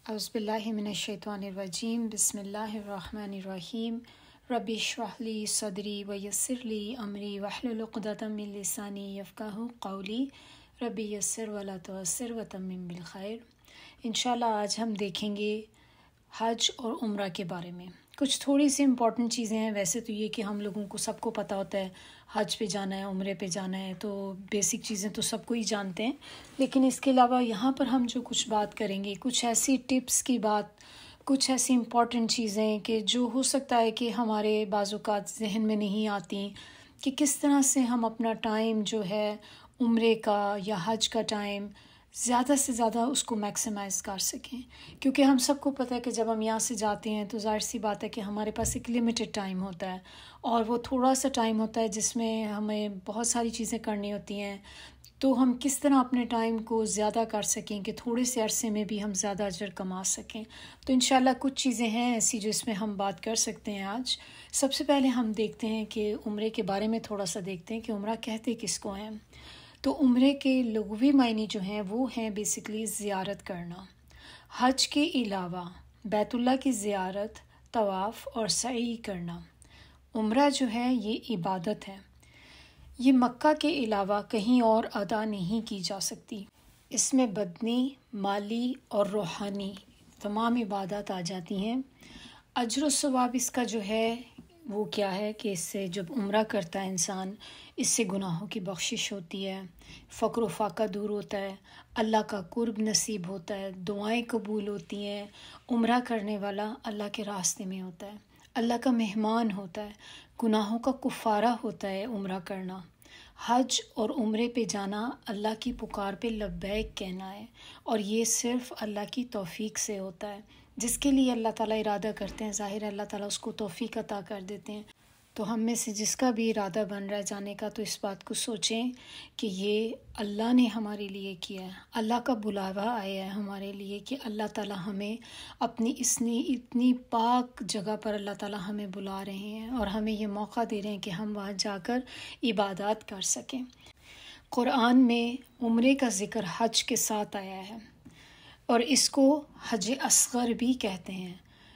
اعوذ باللہ من الشیطان الرجیم بسم اللہ الرحمن الرحیم رب اشرح لی صدری ویسر لی امری واحلل عقدۃ من لسانی یفقہوا قولی رب یسر ولا تعسر وتمم بالخیر۔ انشاءاللہ آج ہم دیکھیں گے حج اور عمرہ کے بارے میں کچھ تھوڑی سی امپورٹنٹ چیزیں ہیں۔ ویسے تو یہ کہ ہم لوگوں کو سب کو پتہ ہوتا ہے حج پہ جانا ہے، عمرے پہ جانا ہے، تو بیسک چیزیں تو سب کو ہی جانتے ہیں، لیکن اس کے علاوہ یہاں پر ہم جو کچھ بات کریں گے، کچھ ایسی ٹپس کی بات، کچھ ایسی امپورٹنٹ چیزیں کہ جو ہو سکتا ہے کہ ہمارے بعض اوقات ذہن میں نہیں آتی، کہ کس طرح سے ہم اپنا ٹائم جو ہے عمرے کا یا حج کا ٹائم زیادہ سے زیادہ اس کو میکسیمائز کر سکیں، کیونکہ ہم سب کو پتہ ہے کہ جب ہم یہاں سے جاتے ہیں تو ظاہر سی بات ہے کہ ہمارے پاس ایک لمیٹڈ ٹائم ہوتا ہے، اور وہ تھوڑا سا ٹائم ہوتا ہے جس میں ہمیں بہت ساری چیزیں کرنی ہوتی ہیں۔ تو ہم کس طرح اپنے ٹائم کو زیادہ کر سکیں کہ تھوڑے سے عرصے میں بھی ہم زیادہ اجر کما سکیں۔ تو انشاءاللہ کچھ چیزیں ہیں ایسی جو اس میں ہم بات کر سکتے ہیں آج۔ سب سے پہلے ہم دیکھتے ہیں کہ عمرے کے بارے میں تھوڑا سا دیکھتے ہیں کہ عمرہ کہتے کس کو ہیں۔ تو عمرے کے لغوی معنی جو ہیں وہ ہیں بیسکلی زیارت کرنا۔ حج کے علاوہ بیت اللہ کی زیارت، طواف اور سعی کرنا۔ عمرہ جو ہے یہ عبادت ہے، یہ مکہ کے علاوہ کہیں اور ادا نہیں کی جا سکتی۔ اس میں بدنی، مالی اور روحانی تمام عبادات آ جاتی ہیں۔ اجر و ثواب اس کا جو ہے وہ کیا ہے کہ اس سے جب عمرہ کرتا ہے انسان، اس سے گناہوں کی بخشش ہوتی ہے، فقر و فاقہ دور ہوتا ہے، اللہ کا قرب نصیب ہوتا ہے، دعائیں قبول ہوتی ہیں، عمرہ کرنے والا اللہ کے راستے میں ہوتا ہے، اللہ کا مہمان ہوتا ہے، گناہوں کا کفارہ ہوتا ہے عمرہ کرنا۔ حج اور عمرے پہ جانا اللہ کی پکار پہ لبیک کہنا ہے، اور یہ صرف اللہ کی توفیق سے ہوتا ہے۔ جس کے لیے اللہ تعالیٰ ارادہ کرتے ہیں، ظاہر ہے اللہ تعالیٰ اس کو توفیق عطا کر دیتے ہیں۔ تو ہم میں سے جس کا بھی ارادہ بن رہا ہے جانے کا، تو اس بات کو سوچیں کہ یہ اللہ نے ہمارے لیے کیا ہے، اللہ کا بلاوا آیا ہے ہمارے لیے کہ اللہ تعالیٰ ہمیں اپنی اتنی پاک جگہ پر اللہ تعالیٰ ہمیں بلا رہے ہیں، اور ہمیں یہ موقع دے رہے ہیں کہ ہم وہاں جا کر عبادات کر سکیں۔ قرآن میں عمرے کا ذکر حج کے ساتھ آیا ہے، اور اس کو حج اصغر بھی کہتے ہیں۔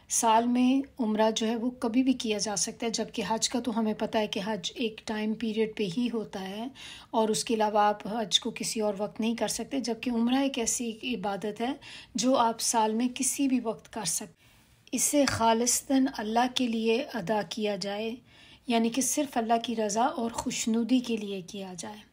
سال میں عمرہ جو ہے وہ کبھی بھی کیا جا سکتا ہے، جبکہ حج کا تو ہمیں پتہ ہے کہ حج ایک ٹائم پیریڈ پہ ہی ہوتا ہے، اور اس کے علاوہ آپ حج کو کسی اور وقت نہیں کر سکتے، جبکہ عمرہ ایک ایسی عبادت ہے جو آپ سال میں کسی بھی وقت کر سکتے۔ اسے خالصتاً اللہ کے لیے ادا کیا جائے، یعنی کہ صرف اللہ کی رضا اور خوشنودی کے لیے کیا جائے۔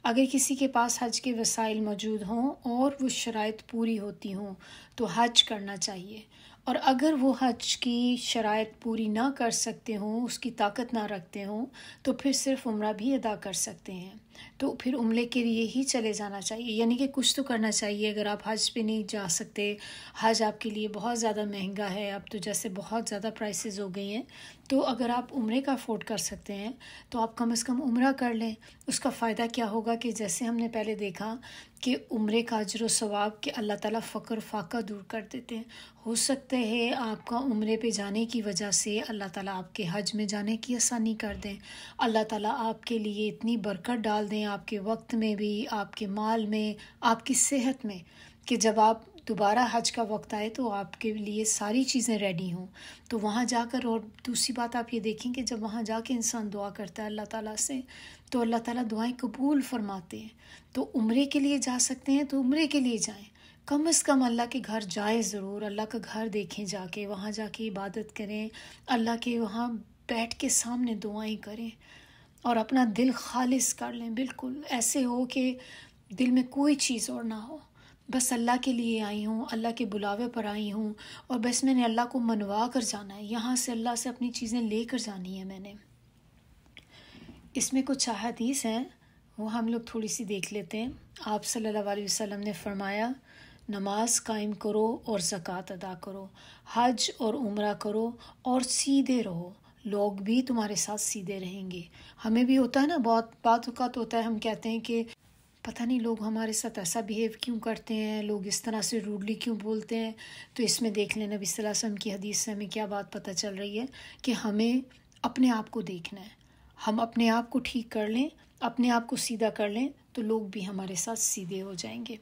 اگر کسی کے پاس حج کے وسائل موجود ہوں اور وہ شرائط پوری ہوتی ہوں تو حج کرنا چاہیے، اور اگر وہ حج کی شرائط پوری نہ کر سکتے ہوں، اس کی طاقت نہ رکھتے ہوں، تو پھر صرف عمرہ بھی ادا کر سکتے ہیں۔ تو پھر عمرے کے لیے ہی چلے جانا چاہیے، یعنی کہ کچھ تو کرنا چاہیے۔ اگر آپ حج پہ نہیں جا سکتے، حج آپ کے لیے بہت زیادہ مہنگا ہے، اب تو جیسے بہت زیادہ پرائسز ہو گئی ہیں، تو اگر آپ عمرے کا افورڈ کر سکتے ہیں تو آپ کم از کم عمرہ کر لیں۔ اس کا فائدہ کیا ہوگا کہ جیسے ہم نے پہلے دیکھا کہ عمرے کا اجر و ثواب کہ اللہ تعالیٰ فقر فاقہ دور کر دیتے ہیں۔ ہو سکتا ہے آپ کا عمرے پہ جانے کی وجہ سے اللہ تعالیٰ آپ کے حج میں جانے کی آسانی کر دیں، اللہ تعالیٰ آپ کے لیے اتنی برکت ڈال دیں، آپ کے وقت میں بھی، آپ کے مال میں، آپ کی صحت میں، کہ جب آپ دوبارہ حج کا وقت آئے تو آپ کے لیے ساری چیزیں ریڈی ہوں۔ تو وہاں جا کر، اور دوسری بات آپ یہ دیکھیں کہ جب وہاں جا کے انسان دعا کرتا ہے اللہ تعالیٰ سے، تو اللہ تعالیٰ دعائیں قبول فرماتے ہیں۔ تو عمرے کے لیے جا سکتے ہیں تو عمرے کے لیے جائیں، کم از کم اللہ کے گھر جائیں ضرور، اللہ کا گھر دیکھیں جا کے، وہاں جا کے عبادت کریں، اللہ کے وہاں بیٹھ کے سامنے دعائیں کریں، اور اپنا دل خالص کر لیں، بالکل ایسے ہو کہ دل میں کوئی چیز اور نہ ہو، بس اللہ کے لیے آئی ہوں، اللہ کے بلاوے پر آئی ہوں، اور بس میں نے اللہ کو منوا کر جانا ہے، یہاں سے اللہ سے اپنی چیزیں لے کر جانی ہے میں نے۔ اس میں کچھ احادیث ہیں، وہ ہم لوگ تھوڑی سی دیکھ لیتے ہیں۔ آپ صلی اللہ علیہ وسلم نے فرمایا، نماز قائم کرو اور زکوٰۃ ادا کرو، حج اور عمرہ کرو اور سیدھے رہو، لوگ بھی تمہارے ساتھ سیدھے رہیں گے۔ ہمیں بھی ہوتا ہے نا، بہت بات اوقات ہوتا ہے، ہم کہتے ہیں کہ پتہ نہیں لوگ ہمارے ساتھ ایسا بیہیو کیوں کرتے ہیں، لوگ اس طرح سے روڈلی کیوں بولتے ہیں۔ تو اس میں دیکھ لیں نبی صلی اللہ علیہ وسلم کی حدیث سے ہمیں کیا بات پتہ چل رہی ہے کہ ہمیں اپنے آپ کو دیکھنا ہے۔ ہم اپنے آپ کو ٹھیک کر لیں، اپنے آپ کو سیدھا کر لیں تو لوگ بھی ہمارے ساتھ سیدھے ہو جائیں گے۔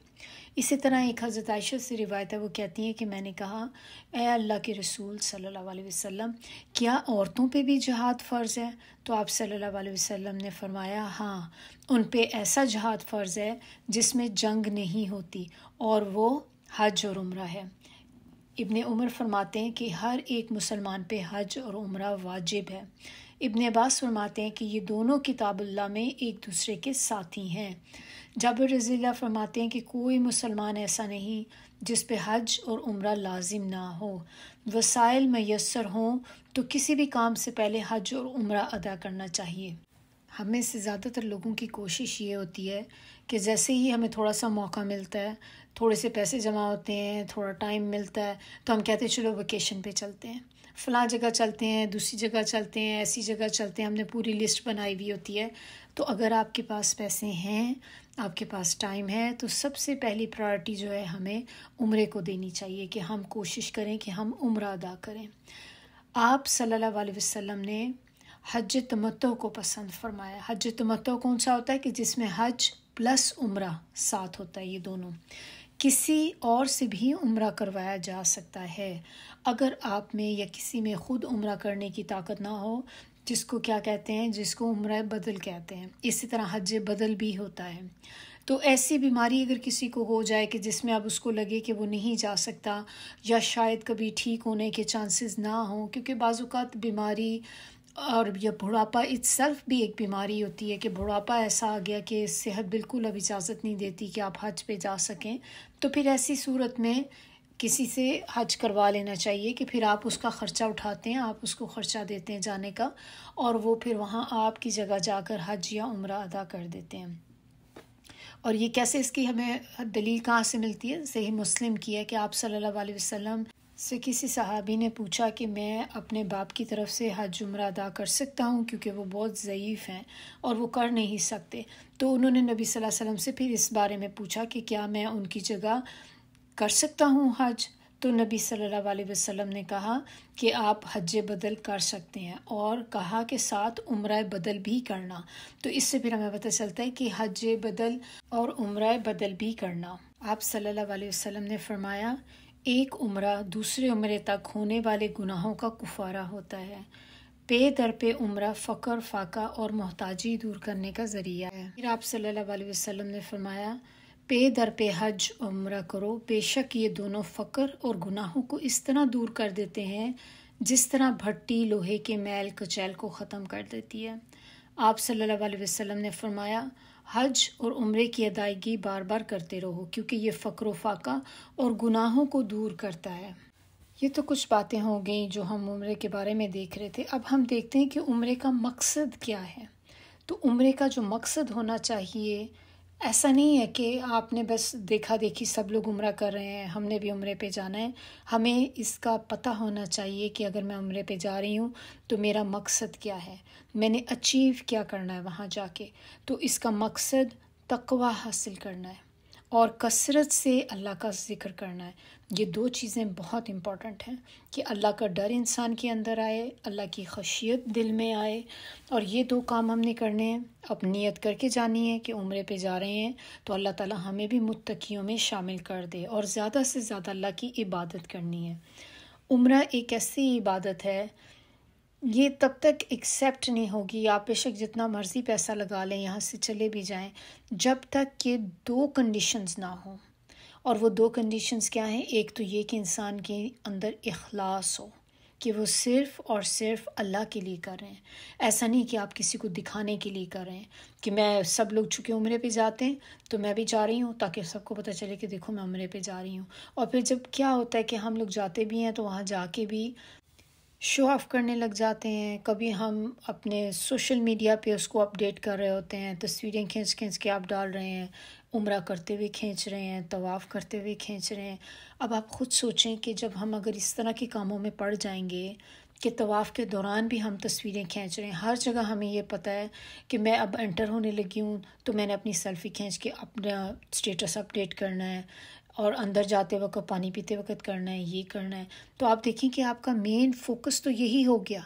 اسی طرح ایک حضرت عائشہ سے روایت ہے، وہ کہتی ہیں کہ میں نے کہا اے اللہ کے رسول صلی اللہ علیہ وسلم، کیا عورتوں پہ بھی جہاد فرض ہے؟ تو آپ صلی اللہ علیہ وسلم نے فرمایا ہاں، ان پہ ایسا جہاد فرض ہے جس میں جنگ نہیں ہوتی، اور وہ حج اور عمرہ ہے۔ ابن عمر فرماتے ہیں کہ ہر ایک مسلمان پہ حج اور عمرہ واجب ہے۔ ابن عباس فرماتے ہیں کہ یہ دونوں کتاب اللہ میں ایک دوسرے کے ساتھی ہیں۔ جابر رضی اللہ فرماتے ہیں کہ کوئی مسلمان ایسا نہیں جس پہ حج اور عمرہ لازم نہ ہو۔ وسائل میسر ہوں تو کسی بھی کام سے پہلے حج اور عمرہ ادا کرنا چاہیے۔ ہمیں سے زیادہ تر لوگوں کی کوشش یہ ہوتی ہے کہ جیسے ہی ہمیں تھوڑا سا موقع ملتا ہے، تھوڑے سے پیسے جمع ہوتے ہیں، تھوڑا ٹائم ملتا ہے، تو ہم کہتے ہیں چلو ویکیشن پہ چلتے ہیں، فلاں جگہ چلتے ہیں، دوسری جگہ چلتے ہیں، ایسی جگہ چلتے ہیں۔ ہم نے پوری لسٹ بنائی ہوئی ہوتی ہے۔ تو اگر آپ کے پاس پیسے ہیں، آپ کے پاس ٹائم ہے، تو سب سے پہلی پرائرٹی جو ہے ہمیں عمرے کو دینی چاہیے کہ ہم کوشش کریں کہ ہم عمرہ ادا کریں۔ آپ صلی اللہ علیہ وسلم نے حج تمتع کو پسند فرمایا۔ حج تمتع کون سا ہوتا ہے کہ جس میں حج پلس عمرہ ساتھ ہوتا ہے، یہ دونوں۔ کسی اور سے بھی عمرہ کروایا جا سکتا ہے اگر آپ میں یا کسی میں خود عمرہ کرنے کی طاقت نہ ہو، جس کو کیا کہتے ہیں، جس کو عمرہ بدل کہتے ہیں۔ اسی طرح حج بدل بھی ہوتا ہے۔ تو ایسی بیماری اگر کسی کو ہو جائے کہ جس میں اب اس کو لگے کہ وہ نہیں جا سکتا، یا شاید کبھی ٹھیک ہونے کے چانسز نہ ہوں، کیونکہ بعض اوقات بیماری اور یا بڑھاپا اٹسیلف بھی ایک بیماری ہوتی ہے کہ بڑھاپا ایسا آ گیا کہ صحت بالکل اب اجازت نہیں دیتی کہ آپ حج پہ جا سکیں، تو پھر ایسی صورت میں کسی سے حج کروا لینا چاہیے کہ پھر آپ اس کا خرچہ اٹھاتے ہیں، آپ اس کو خرچہ دیتے ہیں جانے کا، اور وہ پھر وہاں آپ کی جگہ جا کر حج یا عمرہ ادا کر دیتے ہیں۔ اور یہ کیسے، اس کی ہمیں دلیل کہاں سے ملتی ہے؟ صحیح مسلم کی ہے کہ آپ صلی اللہ علیہ وسلم سے کسی صحابی نے پوچھا کہ میں اپنے باپ کی طرف سے حج عمرہ ادا کر سکتا ہوں کیونکہ وہ بہت ضعیف ہیں اور وہ کر نہیں سکتے۔ تو انہوں نے نبی صلی اللہ علیہ وسلم سے پھر اس بارے میں پوچھا کہ کیا میں ان کی جگہ کر سکتا ہوں حج؟ تو نبی صلی اللہ علیہ وسلم نے کہا کہ آپ حج بدل کر سکتے ہیں، اور کہا کہ ساتھ عمرہ بدل بھی کرنا۔ تو اس سے پھر ہمیں پتہ چلتا ہے کہ حج بدل اور عمرہ بدل بھی کرنا۔ آپ صلی اللہ علیہ وسلم نے فرمایا ایک عمرہ دوسرے عمرے تک ہونے والے گناہوں کا کفارہ ہوتا ہے۔ پے در پہ عمرہ فقر، فاقہ اور محتاجی دور کرنے کا ذریعہ ہے۔ پھر آپ صلی اللہ علیہ وسلم نے فرمایا پے در پہ حج عمرہ کرو، بے شک یہ دونوں فقر اور گناہوں کو اس طرح دور کر دیتے ہیں جس طرح بھٹی لوہے کے میل کچیل کو ختم کر دیتی ہے۔ آپ صلی اللہ علیہ وسلم نے فرمایا حج اور عمرے کی ادائیگی بار بار کرتے رہو کیونکہ یہ فقر و فاقہ اور گناہوں کو دور کرتا ہے۔ یہ تو کچھ باتیں ہو گئیں جو ہم عمرے کے بارے میں دیکھ رہے تھے۔ اب ہم دیکھتے ہیں کہ عمرے کا مقصد کیا ہے۔ تو عمرے کا جو مقصد ہونا چاہیے، ایسا نہیں ہے کہ آپ نے بس دیکھا دیکھی سب لوگ عمرہ کر رہے ہیں، ہم نے بھی عمرے پہ جانا ہے۔ ہمیں اس کا پتہ ہونا چاہیے کہ اگر میں عمرے پہ جا رہی ہوں تو میرا مقصد کیا ہے، میں نے اچیو کیا کرنا ہے وہاں جا کے۔ تو اس کا مقصد تقوی حاصل کرنا ہے اور کثرت سے اللہ کا ذکر کرنا ہے۔ یہ دو چیزیں بہت امپورٹنٹ ہیں کہ اللہ کا ڈر انسان کے اندر آئے، اللہ کی خشیت دل میں آئے، اور یہ دو کام ہم نے کرنے ہیں۔ اب نیت کر کے جانی ہے کہ عمرے پہ جا رہے ہیں تو اللہ تعالیٰ ہمیں بھی متقیوں میں شامل کر دے، اور زیادہ سے زیادہ اللہ کی عبادت کرنی ہے۔ عمرہ ایک ایسی عبادت ہے، یہ تب تک ایکسیپٹ نہیں ہوگی، آپ بے شک جتنا مرضی پیسہ لگا لیں، یہاں سے چلے بھی جائیں، جب تک کہ دو کنڈیشنز نہ ہوں۔ اور وہ دو کنڈیشنز کیا ہیں؟ ایک تو یہ کہ انسان کے اندر اخلاص ہو کہ وہ صرف اور صرف اللہ کے لیے کر رہے ہیں۔ ایسا نہیں کہ آپ کسی کو دکھانے کے لیے کر رہے ہیں کہ میں، سب لوگ چونکہ عمرے پہ جاتے ہیں تو میں بھی جا رہی ہوں تاکہ سب کو پتہ چلے کہ دیکھو میں عمرے پہ جا رہی ہوں۔ اور پھر جب کیا ہوتا ہے کہ ہم لوگ جاتے بھی ہیں تو وہاں جا کے بھی شو آف کرنے لگ جاتے ہیں۔ کبھی ہم اپنے سوشل میڈیا پہ اس کو اپڈیٹ کر رہے ہوتے ہیں، تصویریں کھینچ کھینچ کے آپ ڈال رہے ہیں، عمرہ کرتے ہوئے کھینچ رہے ہیں، طواف کرتے ہوئے کھینچ رہے ہیں۔ اب آپ خود سوچیں کہ جب ہم اگر اس طرح کے کاموں میں پڑ جائیں گے کہ طواف کے دوران بھی ہم تصویریں کھینچ رہے ہیں، ہر جگہ ہمیں یہ پتہ ہے کہ میں اب انٹر ہونے لگی ہوں تو میں نے اپنی سیلفی کھینچ کے اپنا اسٹیٹس اپڈیٹ کرنا ہے، اور اندر جاتے وقت، پانی پیتے وقت کرنا ہے، یہ کرنا ہے۔ تو آپ دیکھیں کہ آپ کا مین فوکس تو یہی ہو گیا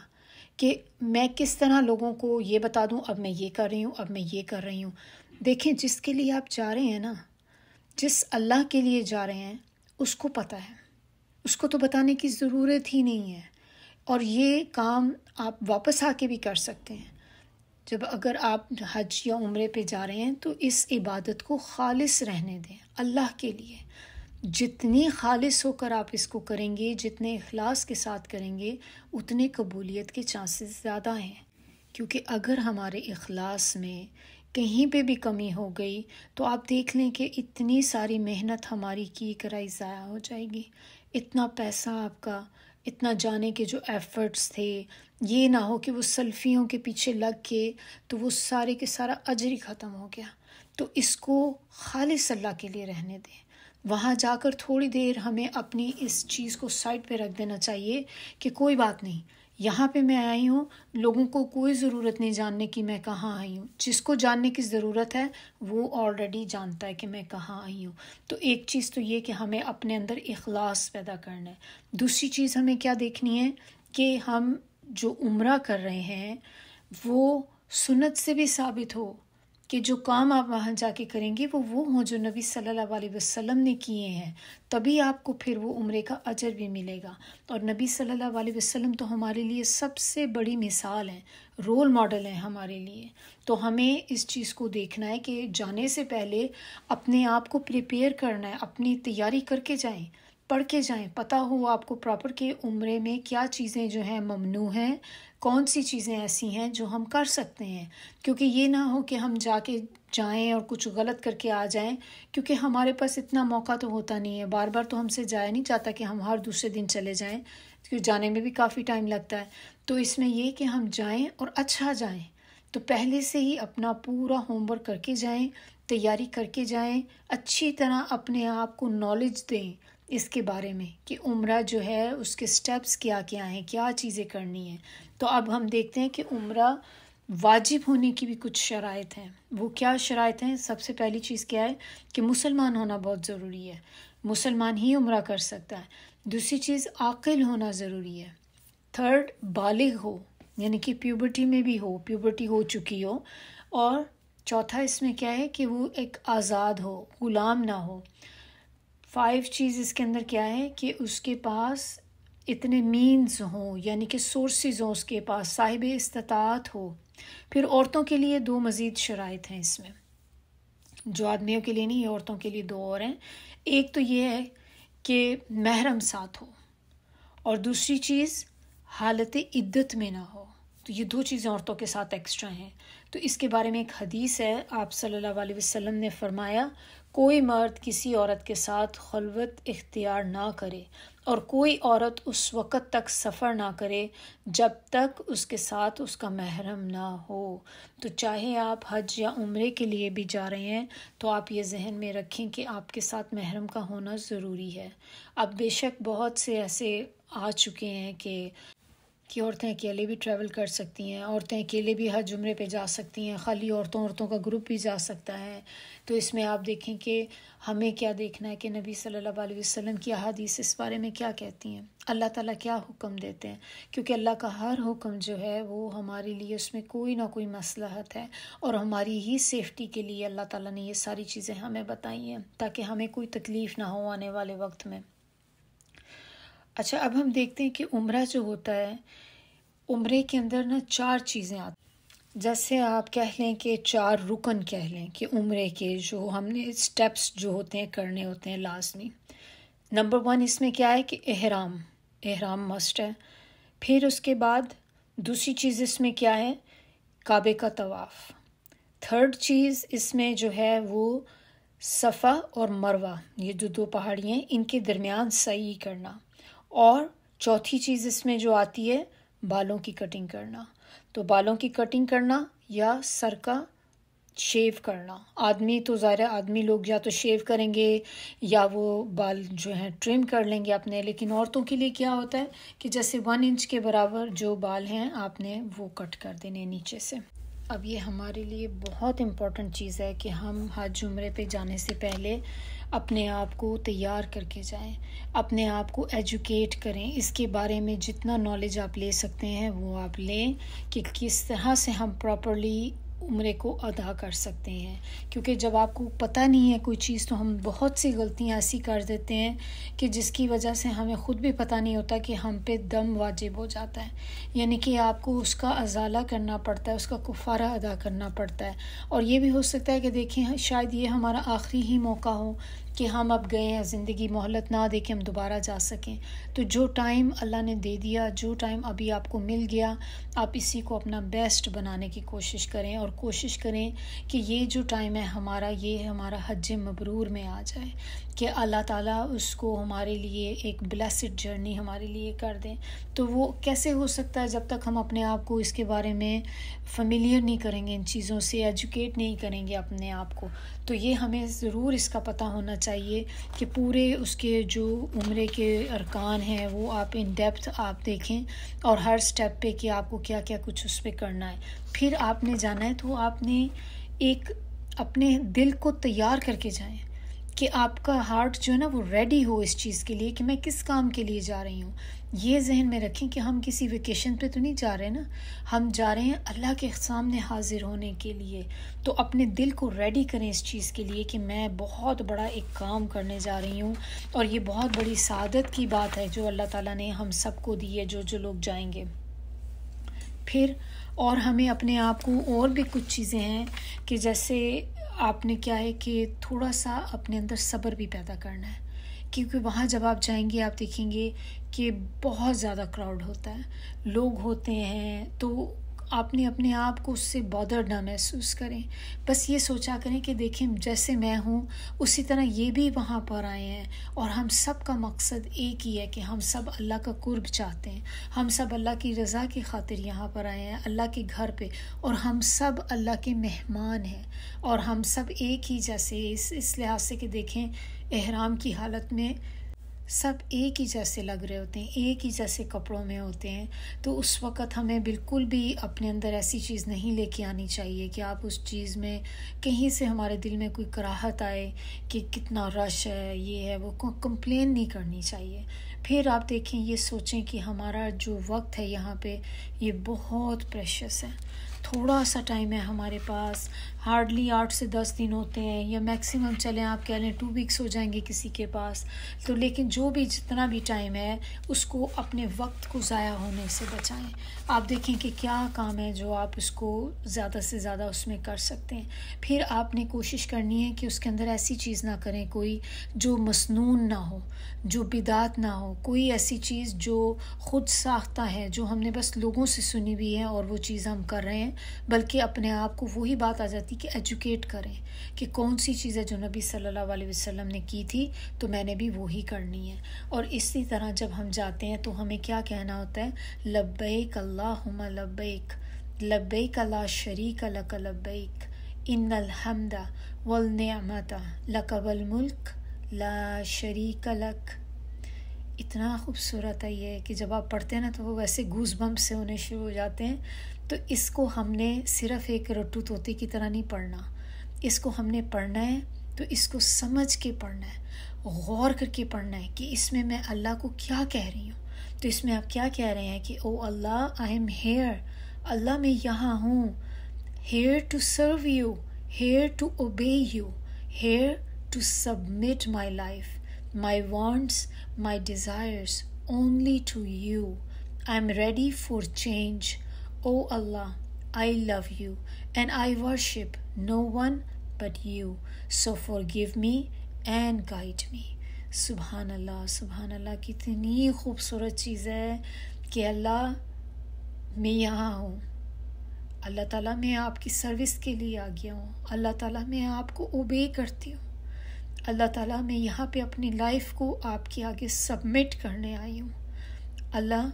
کہ میں کس طرح لوگوں کو یہ بتا دوں اب میں یہ کر رہی ہوں، اب میں یہ کر رہی ہوں۔ دیکھیں جس کے لیے آپ جا رہے ہیں نا، جس اللہ کے لیے جا رہے ہیں اس کو پتہ ہے، اس کو تو بتانے کی ضرورت ہی نہیں ہے۔ اور یہ کام آپ واپس آ کے بھی کر سکتے ہیں۔ جب اگر آپ حج یا عمرے پہ جا رہے ہیں تو اس عبادت کو خالص رہنے دیں اللہ کے لیے۔ جتنی خالص ہو کر آپ اس کو کریں گے، جتنے اخلاص کے ساتھ کریں گے، اتنے قبولیت کے چانسز زیادہ ہیں۔ کیونکہ اگر ہمارے اخلاص میں کہیں پہ بھی کمی ہو گئی تو آپ دیکھ لیں کہ اتنی ساری محنت ہماری کی کرائی ضائع ہو جائے گی۔ اتنا پیسہ آپ کا، اتنا جانے کے جو ایفرٹس تھے، یہ نہ ہو کہ وہ سلفیوں کے پیچھے لگ کے تو وہ سارے کے سارا اجر ہی ختم ہو گیا۔ تو اس کو خالص اللہ کے لیے رہنے دیں۔ وہاں جا کر تھوڑی دیر ہمیں اپنی اس چیز کو سائڈ پہ رکھ دینا چاہیے کہ کوئی بات نہیں، یہاں پہ میں آئی ہوں، لوگوں کو کوئی ضرورت نہیں جاننے کی میں کہاں آئی ہوں۔ جس کو جاننے کی ضرورت ہے وہ آلریڈی جانتا ہے کہ میں کہاں آئی ہوں۔ تو ایک چیز تو یہ کہ ہمیں اپنے اندر اخلاص پیدا کرنا ہے۔ دوسری چیز ہمیں کیا دیکھنی ہے کہ ہم جو عمرہ کر رہے ہیں وہ سنت سے بھی ثابت ہو، کہ جو کام آپ وہاں جا کے کریں گے وہ ہوں جو نبی صلی اللہ علیہ وسلم نے کیے ہیں، تبھی آپ کو پھر وہ عمرے کا اجر بھی ملے گا۔ اور نبی صلی اللہ علیہ وسلم تو ہمارے لیے سب سے بڑی مثال ہیں، رول ماڈل ہیں ہمارے لیے۔ تو ہمیں اس چیز کو دیکھنا ہے کہ جانے سے پہلے اپنے آپ کو پریپیئر کرنا ہے، اپنی تیاری کر کے جائیں، پڑھ کے جائیں، پتہ ہو آپ کو پراپر کہ عمرے میں کیا چیزیں جو ہیں ممنوع ہیں، کون سی چیزیں ایسی ہیں جو ہم کر سکتے ہیں۔ کیونکہ یہ نہ ہو کہ ہم جائیں اور کچھ غلط کر کے آ جائیں، کیونکہ ہمارے پاس اتنا موقع تو ہوتا نہیں ہے، بار بار تو ہم سے جایا نہیں جاتا کہ ہم ہر دوسرے دن چلے جائیں، کیونکہ جانے میں بھی کافی ٹائم لگتا ہے۔ تو اس میں یہ کہ ہم جائیں اور اچھا جائیں، تو پہلے سے ہی اپنا پورا ہوم ورک کر کے جائیں، تیاری کر کے جائیں، اچھی طرح اپنے آپ کو نالج دیں اس کے بارے میں کہ عمرہ جو ہے اس کے سٹیپس کیا کیا ہیں، کیا چیزیں کرنی ہیں۔ تو اب ہم دیکھتے ہیں کہ عمرہ واجب ہونے کی بھی کچھ شرائط ہیں۔ وہ کیا شرائط ہیں؟ سب سے پہلی چیز کیا ہے کہ مسلمان ہونا بہت ضروری ہے، مسلمان ہی عمرہ کر سکتا ہے۔ دوسری چیز عاقل ہونا ضروری ہے۔ تھرڈ، بالغ ہو، یعنی کہ پیوبرٹی میں بھی ہو، پیوبرٹی ہو چکی ہو۔ اور چوتھا اس میں کیا ہے کہ وہ ایک آزاد ہو، غلام نہ ہو۔ 5 چیز اس کے اندر کیا ہے کہ اس کے پاس اتنے مینز ہوں، یعنی کہ سورسز ہوں، اس کے پاس صاحب استطاعت ہو۔ پھر عورتوں کے لیے 2 مزید شرائط ہیں اس میں، جو آدمیوں کے لیے نہیں، عورتوں کے لیے 2 اور ہیں۔ ایک تو یہ ہے کہ محرم ساتھ ہو، اور دوسری چیز حالت عدت میں نہ ہو۔ تو یہ 2 چیزیں عورتوں کے ساتھ ایکسٹرا ہیں۔ تو اس کے بارے میں ایک حدیث ہے، آپ صلی اللہ علیہ وسلم نے فرمایا کوئی مرد کسی عورت کے ساتھ خلوت اختیار نہ کرے، اور کوئی عورت اس وقت تک سفر نہ کرے جب تک اس کے ساتھ اس کا محرم نہ ہو۔ تو چاہے آپ حج یا عمرے کے لیے بھی جا رہے ہیں تو آپ یہ ذہن میں رکھیں کہ آپ کے ساتھ محرم کا ہونا ضروری ہے۔ اب بے شک بہت سے ایسے آ چکے ہیں کہ عورتیں اکیلے بھی ٹریول کر سکتی ہیں، عورتیں اکیلے بھی حج عمرے پہ جا سکتی ہیں، خالی عورتوں کا گروپ بھی جا سکتا ہے۔ تو اس میں آپ دیکھیں کہ ہمیں کیا دیکھنا ہے کہ نبی صلی اللہ علیہ وسلم کی احادیث اس بارے میں کیا کہتی ہیں، اللہ تعالیٰ کیا حکم دیتے ہیں، کیونکہ اللہ کا ہر حکم جو ہے وہ ہمارے لیے اس میں کوئی نہ کوئی مصلحت ہے، اور ہماری ہی سیفٹی کے لیے اللہ تعالیٰ نے یہ ساری چیزیں ہمیں بتائی ہیں تاکہ ہمیں کوئی تکلیف نہ ہو آنے والے وقت میں۔ اچھا، اب ہم دیکھتے ہیں کہ عمرہ جو ہوتا ہے، عمرے کے اندر 4 چیزیں آتی ہیں، جیسے آپ کہہ لیں کہ 4 رکن کہہ لیں کہ عمرے کے جو ہم نے سٹیپس جو ہوتے ہیں کرنے ہوتے ہیں لازمی۔ نمبر 1 اس میں کیا ہے کہ احرام مسٹ ہے۔ پھر اس کے بعد دوسری چیز اس میں کیا ہے، کعبے کا طواف۔ تھرڈ چیز اس میں جو ہے وہ صفا اور مروہ، یہ جو 2 پہاڑیاں ہیں ان کے درمیان سعی کرنا۔ اور چوتھی چیز اس میں جو آتی ہے بالوں کی کٹنگ کرنا۔ تو بالوں کی کٹنگ کرنا یا سر کا شیو کرنا، آدمی تو ظاہر ہے آدمی لوگ یا تو شیو کریں گے یا وہ بال جو ہیں ٹرم کر لیں گے اپنے، لیکن عورتوں کے لیے کیا ہوتا ہے کہ جیسے 1 انچ کے برابر جو بال ہیں آپ نے وہ کٹ کر دینے نیچے سے۔ اب یہ ہمارے لیے بہت امپورٹنٹ چیز ہے کہ ہم حج عمرے پہ جانے سے پہلے اپنے آپ کو تیار کر کے جائیں، اپنے آپ کو ایجوکیٹ کریں، اس کے بارے میں جتنا نالج آپ لے سکتے ہیں وہ آپ لیں کہ کس طرح سے ہم پراپرلی عمرے کو ادا کر سکتے ہیں. کیونکہ جب آپ کو پتہ نہیں ہے کوئی چیز تو ہم بہت سی غلطیاں ایسی کر دیتے ہیں کہ جس کی وجہ سے ہمیں خود بھی پتہ نہیں ہوتا کہ ہم پہ دم واجب ہو جاتا ہے. یعنی کہ آپ کو اس کا ازالہ کرنا پڑتا ہے، اس کا کفارہ ادا کرنا پڑتا ہے. اور یہ بھی ہو سکتا ہے کہ دیکھیں شاید یہ ہمارا آخری ہی موقع ہو کہ ہم اب گئے ہیں، زندگی مہلت نہ دے کے ہم دوبارہ جا سکیں. تو جو ٹائم اللہ نے دے دیا، جو ٹائم ابھی آپ کو مل گیا، آپ اسی کو اپنا بیسٹ بنانے کی کوشش کریں، اور کوشش کریں کہ یہ جو ٹائم ہے ہمارا، یہ ہمارا حج مبرور میں آ جائے، کہ اللہ تعالیٰ اس کو ہمارے لیے ایک بلیسڈ جرنی ہمارے لیے کر دیں. تو وہ کیسے ہو سکتا ہے؟ جب تک ہم اپنے آپ کو اس کے بارے میں فیملیئر نہیں کریں گے، ان چیزوں سے ایجوکیٹ نہیں کریں گے اپنے آپ کو. تو یہ ہمیں ضرور اس کا پتہ ہونا چاہیے کہ پورے اس کے جو عمرے کے ارکان ہیں وہ آپ ان ڈیپتھ آپ دیکھیں، اور ہر سٹیپ پہ کہ آپ کو کیا کیا کچھ اس پہ کرنا ہے. پھر آپ نے جانا ہے تو آپ نے ایک اپنے دل کو تیار کر کے جائیں کہ آپ کا ہارٹ جو ہے نا وہ ریڈی ہو اس چیز کے لیے کہ میں کس کام کے لیے جا رہی ہوں. یہ ذہن میں رکھیں کہ ہم کسی ویکیشن پہ تو نہیں جا رہے نا، ہم جا رہے ہیں اللہ کے سامنے حاضر ہونے کے لیے. تو اپنے دل کو ریڈی کریں اس چیز کے لیے کہ میں بہت بڑا ایک کام کرنے جا رہی ہوں، اور یہ بہت بڑی سعادت کی بات ہے جو اللہ تعالیٰ نے ہم سب کو دی ہے جو لوگ جائیں گے. پھر اور ہمیں اپنے آپ کو اور بھی کچھ چیزیں ہیں کہ جیسے آپ نے کیا ہے کہ تھوڑا سا اپنے اندر صبر بھی پیدا کرنا ہے، کیونکہ وہاں جب آپ جائیں گے آپ دیکھیں گے کہ بہت زیادہ کراؤڈ ہوتا ہے، لوگ ہوتے ہیں. تو آپ نے اپنے آپ کو اس سے بادر نہ محسوس کریں، بس یہ سوچا کریں کہ دیکھیں جیسے میں ہوں اسی طرح یہ بھی وہاں پر آئے ہیں، اور ہم سب کا مقصد ایک ہی ہے کہ ہم سب اللہ کا قرب چاہتے ہیں، ہم سب اللہ کی رضا کی خاطر یہاں پر آئے ہیں اللہ کے گھر پہ، اور ہم سب اللہ کے مہمان ہیں، اور ہم سب ایک ہی جیسے اس لحاظ سے کہ دیکھیں احرام کی حالت میں سب ایک ہی جیسے لگ رہے ہوتے ہیں، ایک ہی جیسے کپڑوں میں ہوتے ہیں. تو اس وقت ہمیں بالکل بھی اپنے اندر ایسی چیز نہیں لے کے آنی چاہیے کہ آپ اس چیز میں کہیں سے ہمارے دل میں کوئی کراہت آئے کہ کتنا رش ہے، یہ ہے وہ، کمپلین نہیں کرنی چاہیے. پھر آپ دیکھیں یہ سوچیں کہ ہمارا جو وقت ہے یہاں پہ یہ بہت پریشس ہے، تھوڑا سا ٹائم ہے ہمارے پاس، ہارڈلی 8 سے 10 دن ہوتے ہیں، یا میکسیمم چلیں آپ کہہ لیں 2 ویکس ہو جائیں گے کسی کے پاس. تو لیکن جو بھی جتنا بھی ٹائم ہے اس کو اپنے وقت کو ضائع ہونے سے بچائیں. آپ دیکھیں کہ کیا کام ہے جو آپ اس کو زیادہ سے زیادہ اس میں کر سکتے ہیں. پھر آپ نے کوشش کرنی ہے کہ اس کے اندر ایسی چیز نہ کریں کوئی جو مسنون نہ ہو، جو بدعت نہ ہو، کوئی ایسی چیز جو خود ساختہ ہے، جو ہم نے بس لوگوں سے سنی ہوئی ہے اور وہ چیز ہم کر رہے ہیں، بلکہ اپنے آپ کو وہی بات آ جاتی کہ ایجوکیٹ کریں کہ کون سی چیز ہے جو نبی صلی اللہ علیہ وسلم نے کی تھی تو میں نے بھی وہی کرنی ہے. اور اسی طرح جب ہم جاتے ہیں تو ہمیں کیا کہنا ہوتا ہے؟ لبیک اللہم لبیک، لبیک لا شریک لک لبیک، ان الحمد والنعمت لک والملک لا شریک لک. اتنا خوبصورت ہے یہ کہ جب آپ پڑھتے ہیں نا تو وہ ویسے گوز بمپ سے ہونے شروع ہو جاتے ہیں. تو اس کو ہم نے صرف ایک رٹو طوطے کی طرح نہیں پڑھنا، اس کو ہم نے پڑھنا ہے تو اس کو سمجھ کے پڑھنا ہے، غور کر کے پڑھنا ہے کہ اس میں اللہ کو کیا کہہ رہی ہوں. تو اس میں آپ کیا کہہ رہے ہیں کہ او اللہ آئی ایم ہیئر، اللہ میں یہاں ہوں، here to serve you, here to obey you, here to submit my life, my wants, my desires only to you. I'm ready for change. Oh Allah, I love you and I worship no one but you. So forgive me and guide me. سبحان اللہ، سبحان اللہ. کتنی خوبصورت چیز ہے کہ اللہ میں یہاں ہوں، اللہ تعالیٰ میں آپ کی سروس کے لیے آ گیا ہوں، اللہ تعالیٰ میں آپ کو اوبے کرتی ہوں، اللہ تعالیٰ میں یہاں پہ اپنی لائف کو آپ کے آگے سبمٹ کرنے آئی ہوں. اللہ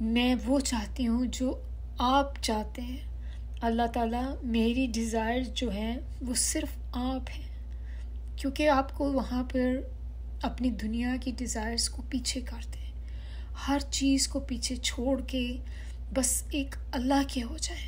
میں وہ چاہتی ہوں جو آپ چاہتے ہیں. اللہ تعالیٰ میری ڈیزائر جو ہیں وہ صرف آپ ہیں، کیونکہ آپ کو وہاں پر اپنی دنیا کی ڈیزائرز کو پیچھے کرتے ہیں، ہر چیز کو پیچھے چھوڑ کے بس ایک اللہ کے ہو جائیں.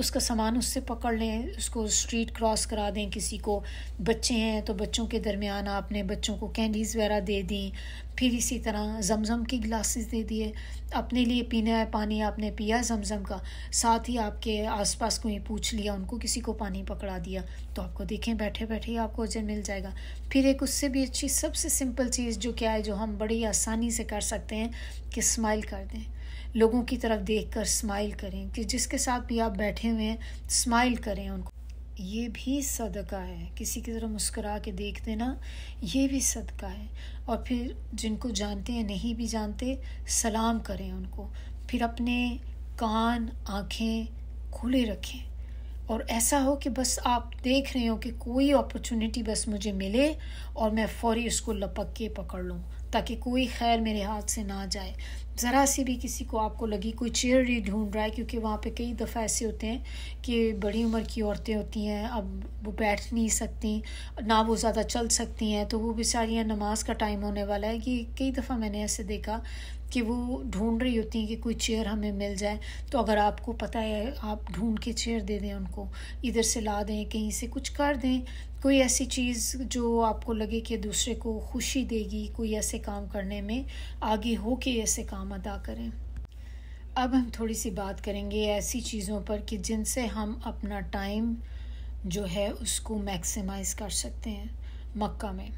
اس کا سامان اس سے پکڑ لیں، اس کو اسٹریٹ کراس کرا دیں، کسی کو بچے ہیں تو بچوں کے درمیان آپ نے بچوں کو کینڈیز وغیرہ دے دیں، پھر اسی طرح زمزم کی گلاسز دے دیے، اپنے لیے پینا ہے پانی آپ نے پیا زمزم کا، ساتھ ہی آپ کے آس پاس کوئی پوچھ لیا ان کو، کسی کو پانی پکڑا دیا، تو آپ کو دیکھیں بیٹھے بیٹھے ہی آپ کو اجر مل جائے گا۔ پھر ایک اس سے بھی اچھی سب سے سمپل چیز جو کیا ہے، جو ہم بڑی آسانی سے کر سکتے ہیں کہ اسمائل کر دیں، لوگوں کی طرف دیکھ کر اسمائل کریں، کہ جس کے ساتھ بھی آپ بیٹھے ہوئے ہیں اسمائل کریں ان کو، یہ بھی صدقہ ہے، کسی کی طرف مسکرا کے دیکھ دینا یہ بھی صدقہ ہے۔ اور پھر جن کو جانتے ہیں نہیں بھی جانتے سلام کریں ان کو، پھر اپنے کان آنکھیں کھلے رکھیں، اور ایسا ہو کہ بس آپ دیکھ رہے ہو کہ کوئی اپرچونٹی بس مجھے ملے اور میں فوری اس کو لپک کے پکڑ لوں، تاکہ کوئی خیر میرے ہاتھ سے نہ جائے۔ ذرا سی بھی کسی کو آپ کو لگی کوئی چیئر ہی ڈھونڈ رہا ہے، کیونکہ وہاں پہ کئی دفعہ ایسے ہوتے ہیں کہ بڑی عمر کی عورتیں ہوتی ہیں، اب وہ بیٹھ نہیں سکتی نہ وہ زیادہ چل سکتی ہیں، تو وہ بیچاریاں نماز کا ٹائم ہونے والا ہے، کہ کئی دفعہ میں نے ایسے دیکھا کہ وہ ڈھونڈ رہی ہوتی ہیں کہ کوئی چیئر ہمیں مل جائے، تو اگر آپ کو پتہ ہے آپ ڈھونڈ کے چیئر دے دیں ان کو، ادھر سے لا دیں، کہیں سے کچھ کر دیں، کوئی ایسی چیز جو آپ کو لگے کہ دوسرے کو خوشی دے گی، کوئی ایسے کام کرنے میں آگے ہو کے ایسے کام ادا کریں۔ اب ہم تھوڑی سی بات کریں گے ایسی چیزوں پر کہ جن سے ہم اپنا ٹائم جو ہے اس کو میکسیمائز کر سکتے ہیں مکہ میں۔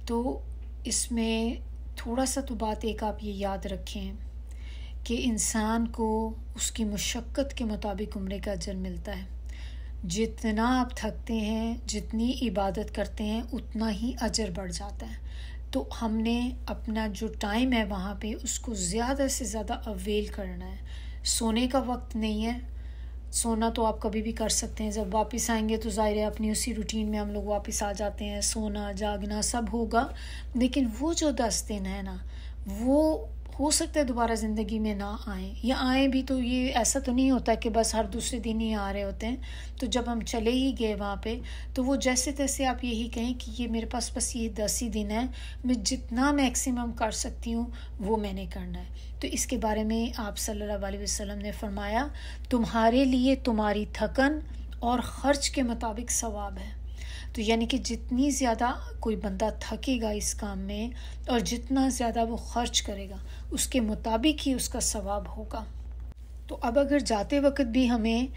تو اس میں تھوڑا سا تو بات ایک آپ یہ یاد رکھیں کہ انسان کو اس کی مشقت کے مطابق عمرے کا اجر ملتا ہے، جتنا آپ تھکتے ہیں جتنی عبادت کرتے ہیں اتنا ہی اجر بڑھ جاتا ہے۔ تو ہم نے اپنا جو ٹائم ہے وہاں پہ اس کو زیادہ سے زیادہ اویل کرنا ہے۔ سونے کا وقت نہیں ہے، سونا تو آپ کبھی بھی کر سکتے ہیں، جب واپس آئیں گے تو ظاہر ہے اپنی اسی روٹین میں ہم لوگ واپس آ جاتے ہیں، سونا جاگنا سب ہوگا، لیکن وہ جو 10 دن ہے نا وہ ہو سکتا ہے دوبارہ زندگی میں نہ آئیں، یا آئیں بھی تو یہ ایسا تو نہیں ہوتا کہ بس ہر دوسرے دن ہی آ رہے ہوتے ہیں۔ تو جب ہم چلے ہی گئے وہاں پہ تو وہ جیسے تیسے آپ یہی کہیں کہ یہ میرے پاس بس یہ 10 ہی دن ہے، میں جتنا میکسیمم کر سکتی ہوں وہ میں نے کرنا ہے۔ تو اس کے بارے میں آپ صلی اللہ علیہ وسلم نے فرمایا تمہارے لیے تمہاری تھکن اور خرچ کے مطابق ثواب ہے۔ تو یعنی کہ جتنی زیادہ کوئی بندہ تھکے گا اس کام میں اور جتنا زیادہ وہ خرچ کرے گا اس کے مطابق ہی اس کا ثواب ہوگا۔ تو اب اگر جاتے وقت بھی ہمیں